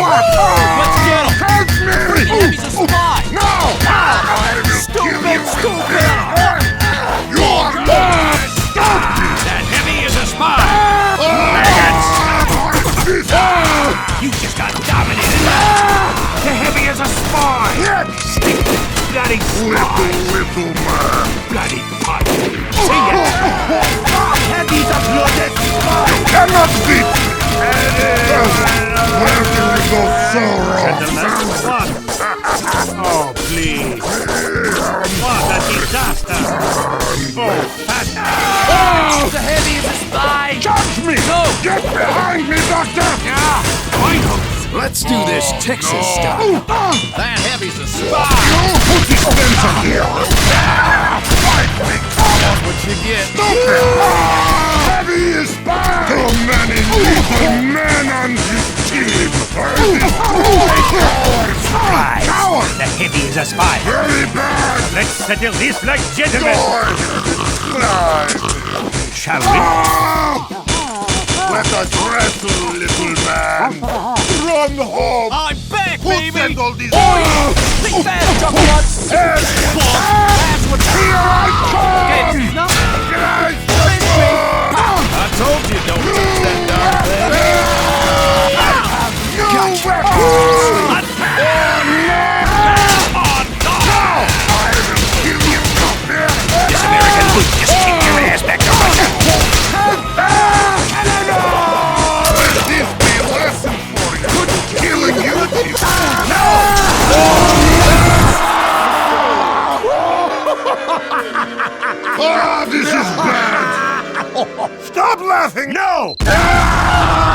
Let's get him! Catch me! Pretty Heavy's a spy! No! Stupid! You're mine! That Heavy is a spy! You just got dominated! The Heavy is a spy! Bloody spy! Little man! Bloody pot! See ya! Heavy's a blooded spy! Cannot beat me! Where did we go so wrong? Gentlemen, what? Oh, please! What a disaster! Oh, fat! The Heavy is a spy! Catch me! Go! Get behind me, Doctor! Let's do this Texas style. That Heavy's a spy! Put the Spencer here! Fight me, coward! What you get? Heavy is bad! Too many little men on his team! Surprise! The Heavy is a spy! Very bad! Let's settle this like gentlemen! Shall we? Let us wrestle, little man! Run home! I'm back, Who baby! sent all these Think fast, Juggalos! That's what Here I come! Okay, no! Guys! I told you, don't touch that darn thing! No weapon!